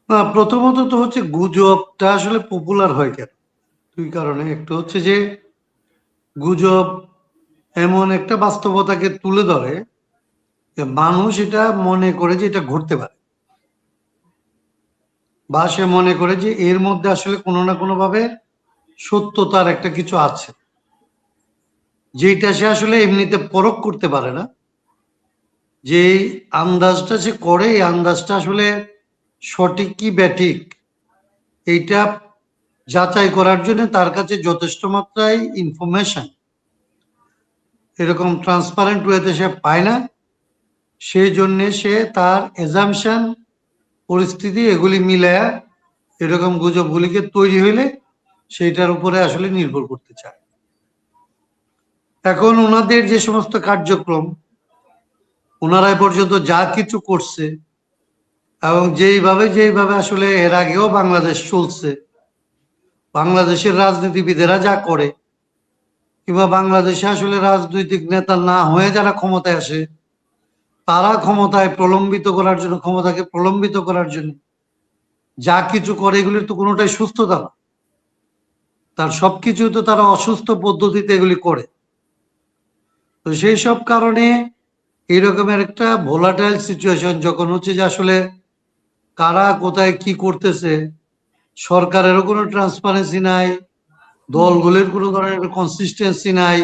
না, প্রথমত তো হচ্ছে গুজবটা আসলে পপুলার হয় কেন? দুই কারণে। একটা হচ্ছে যে গুজব এমন একটা বাস্তবতাকে তুলে ধরে যে মানুষ এটা মনে করে যে এটা ঘটতে পারে, বা সে মনে করে যে এর মধ্যে আসলে কোনো না কোনো ভাবে সত্যতার একটা কিছু আছে, যেটা সে আসলে এমনিতে পরখ করতে পারে না। যে এই আন্দাজটা সে করে, এই আন্দাজটা আসলে সঠিক কি ব্যাঠিক এইটা যাচাই করার জন্য তার কাছে যথেষ্ট মাত্রায় ইনফরমেশন এরকম ট্রান্সপারেন্ট ওয়েতে সে পায় না। সেই জন্যে সে তার এজামশন, পরিস্থিতি এগুলি মিলায়া এরকম গুজবগুলিকে তৈরি হইলে সেইটার উপরে আসলে নির্ভর করতে চায়। এখন ওনাদের যে সমস্ত কার্যক্রম, ওনারা এ পর্যন্ত যা কিছু করছে এবং যেইভাবে আসলে এর আগেও বাংলাদেশ চলছে, বাংলাদেশের রাজনীতিবিদেরা যা করে, কিংবা বাংলাদেশে আসলে রাজনৈতিক নেতা না হয়ে যারা ক্ষমতায় আসে, তারা ক্ষমতায় প্রলম্বিত করার জন্য, ক্ষমতাকে প্রলম্বিত করার জন্য যা কিছু করে, এগুলির তো কোনোটাই সুস্থতা না। তার সবকিছু তো তারা অসুস্থ পদ্ধতিতে এগুলি করে। তো সেই সব কারণে এরকমের একটা ভোলাটাইল সিচুয়েশন যখন হচ্ছে যে আসলে কারা কোথায় কি করতেছে, সরকারেরও কোনো ট্রান্সপারেন্সি নাই, দলগুলির কোনো ধরনের কনসিস্টেন্সি নাই,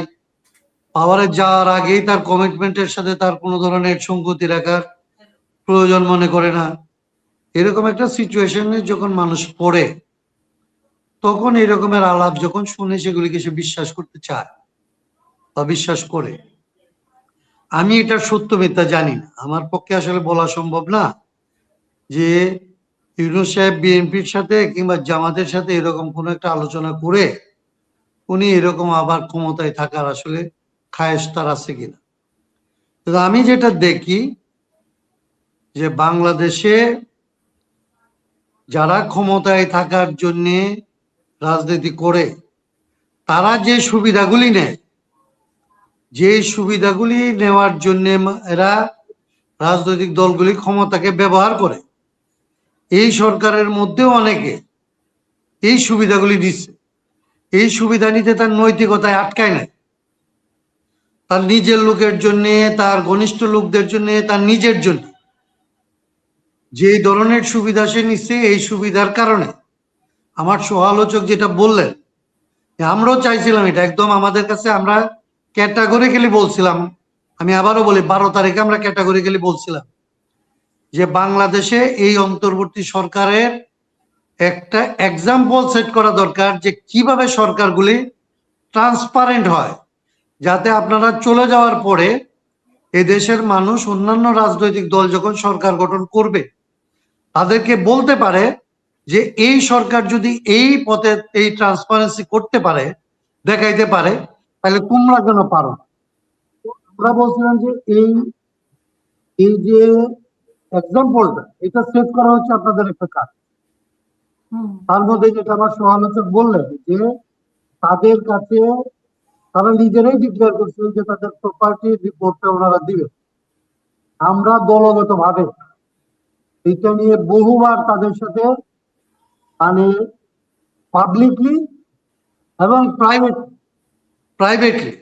পাওয়ারে যাওয়ার আগেই তার কমিটমেন্টের সাথে তার কোনো ধরনের সঙ্গতি রাখার প্রয়োজন মনে করে না, এরকম একটা সিচুয়েশনে যখন মানুষ পড়ে, তখন এরকমের আলাপ যখন শুনে সেগুলিকে সে বিশ্বাস করতে চায় বা বিশ্বাস করে। আমি এটার সত্য মিথ্যা জানি না, আমার পক্ষে আসলে বলা সম্ভব না যে ইউনূস সাহেব বিএনপির সাথে কিংবা জামাতের সাথে এরকম কোনো একটা আলোচনা করে উনি এরকম আবার ক্ষমতায় থাকার আসলে খায়েশ তার আছে কিনা। কিন্তু আমি যেটা দেখি যে বাংলাদেশে যারা ক্ষমতায় থাকার জন্য রাজনীতি করে, তারা যে সুবিধাগুলি নেয়, যে সুবিধাগুলি নেওয়ার জন্য এরা রাজনৈতিক দলগুলি ক্ষমতাকে ব্যবহার করে, এই সরকারের মধ্যেও অনেকে এই সুবিধাগুলি নিচ্ছে। এই সুবিধা নিতে তার নৈতিকতায় আটকায় নাই, তার নিজের লোকের জন্য, তার ঘনিষ্ঠ লোকদের জন্য, তার নিজের জন্য যে ধরনের সুবিধা সে নিচ্ছে, এই সুবিধার কারণে আমার সহালোচক যেটা বললেন, আমরাও চাইছিলাম এটা একদম আমাদের কাছে, আমরা ক্যাটাগরিক্যালি বলছিলাম, আমি আবারও বলি 12 তারিখে আমরা ক্যাটাগরিক্যালি বলছিলাম যে বাংলাদেশে এই অন্তর্বর্তী সরকারের একটা এক্সাম্পল সেট করা দরকার যে কিভাবে সরকারগুলি ট্রান্সপারেন্ট হয়, যাতে আপনারা চলে যাওয়ার পরে এদেশের মানুষ অন্যান্য রাজনৈতিক দল যখন সরকার গঠন করবে তাদেরকে বলতে পারে যে এই সরকার যদি এই পথে এই ট্রান্সপারেন্সি করতে পারে, দেখাইতে পারে, তাহলে তোমরা কেন পারো। আমরা বলছিলাম যে এই এই যে এক্সাম্পলটা, এটা সেট করা হচ্ছে আপনাদের একটা কাজ। তার মধ্যে যেটা আমার সমালোচক বললেন যে তাদের কাছে তারা নিজেরাই ডিক্লেয়ার করছিলেন যে তাদের প্রপার্টি রিপোর্টটা ওনারা দিবে। আমরা দলগত ভাবে এটা নিয়ে বহুবার তাদের সাথে, মানে পাবলিকলি এবং প্রাইভেটলি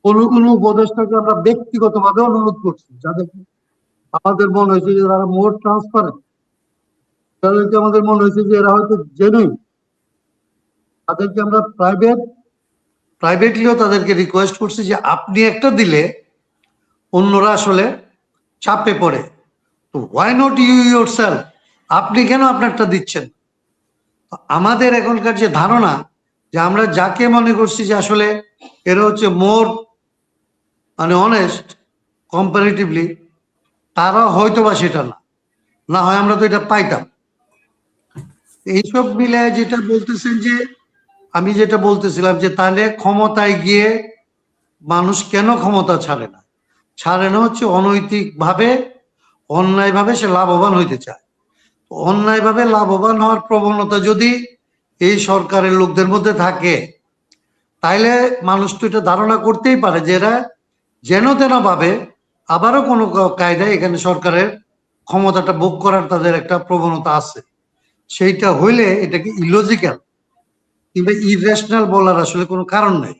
কোনো কোনো উপদেষ্টাকে আমরা ব্যক্তিগতভাবে অনুরোধ করছি, যাদের আমাদের মনে হয়েছে যে তারা মোর ট্রান্সপারেন্ট, তাদেরকে আমাদের মনে হয়েছে যে এরা হয়তো জেনুইন, তাদেরকে আমরা প্রাইভেটলিও তাদেরকে রিকোয়েস্ট করছি যে আপনি একটা দিলে অন্যরা আসলে চাপে পড়ে, তো why not you yourself, আপনি কেন আপনারটা দিচ্ছেন। আমাদের এখনকার যে ধারণা যে আমরা যাকে মনে করছি যে আসলে এরা হচ্ছে মোর মানে অনেস্ট কম্পারেটিভলি, তারা হয়তো বা সেটা না, না হয় আমরা তো এটা পাইতাম। এইসব মিলে যেটা বলতেছেন যে, আমি যেটা বলতেছিলাম যে তাহলে ক্ষমতায় গিয়ে মানুষ কেন ক্ষমতা ছাড়ে না, ছাড়ে না হচ্ছে অনৈতিক ভাবে, অন্যায় ভাবে সে লাভবান হইতে চায়। অন্যায় ভাবে লাভবান হওয়ার প্রবণতা যদি এই সরকারের লোকদের মধ্যে থাকে, তাইলে মানুষ তো এটা ধারণা করতেই পারে যে এরা যেন তেন ভাবে আবারও কোনো কায়দায় এখানে সরকারের ক্ষমতাটা ভোগ করার তাদের একটা প্রবণতা আছে। সেইটা হইলে এটাকে ইলজিক্যাল কিংবা ইরেশনাল বলার আসলে কোনো কারণ নাই।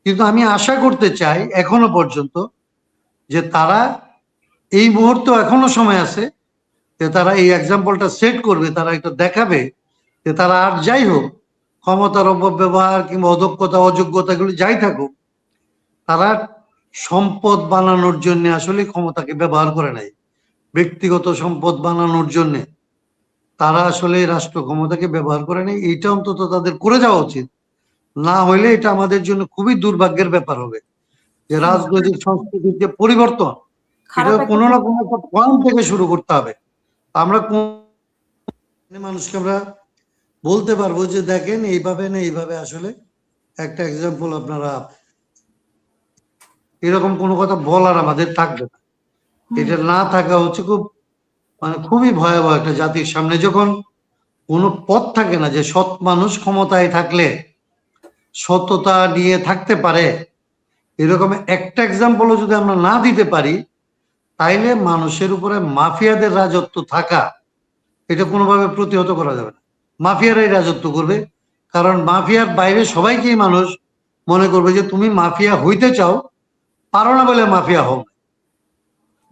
কিন্তু আমি আশা করতে চাই এখনো পর্যন্ত যে তারা এই মুহূর্তে এখনো সময় আছে যে তারা এই এক্সাম্পলটা সেট করবে, তারা এটা দেখাবে যে তারা আর যাই হোক ক্ষমতার অপব্যবহার কিংবা অদক্ষতা অযোগ্যতা এগুলি যাই থাকুক, তারা সম্পদ বানানোর জন্য আসলে ক্ষমতাকে ব্যবহার করে নাই। ব্যক্তিগত সম্পদ বানানোর জন্য তারা আসলে রাষ্ট্র ক্ষমতাকে ব্যবহার করে নাই। এইটা অন্তত তাদের করে যাওয়া উচিত। না হইলে এটা আমাদের জন্য খুবই দুর্ভাগ্যের ব্যাপার হবে যে রাজনৈতিক সংস্কৃতির যে পরিবর্তন, এটা খারাপ একটা কোনো না কোনো একটা পয়েন্ট থেকে শুরু করতে হবে। আমরা কোন মানুষকে আমরা বলতে পারবো যে দেখেন এইভাবে না এইভাবে আসলে একটা এক্সাম্পল আপনারা, এরকম কোনো কথা বলার আমাদের থাকবে না। এটা না থাকা হচ্ছে খুব মানে খুবই ভয়াবহ একটা জাতির সামনে, যখন কোনো পথ থাকে না যে সৎ মানুষ ক্ষমতায় থাকলে সততা নিয়ে থাকতে পারে, এরকম একটা এক্সাম্পলও যদি আমরা না দিতে পারি, তাইলে মানুষের উপরে মাফিয়াদের রাজত্ব থাকা এটা কোনোভাবে প্রতিহত করা যাবে না। মাফিয়ারাই রাজত্ব করবে, কারণ মাফিয়ার বাইরে সবাইকেই মানুষ মনে করবে যে তুমি মাফিয়া হইতে চাও, পারো না বলে মাফিয়া হও।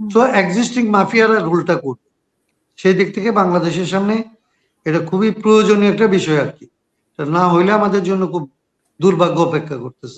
তো এক্সিস্টিং মাফিয়ারা রুলটা করবে। সেই দিক থেকে বাংলাদেশের সামনে এটা খুবই প্রয়োজনীয় একটা বিষয় আর কি। না হইলে আমাদের জন্য খুব দুর্ভাগ্য অপেক্ষা করতেছে।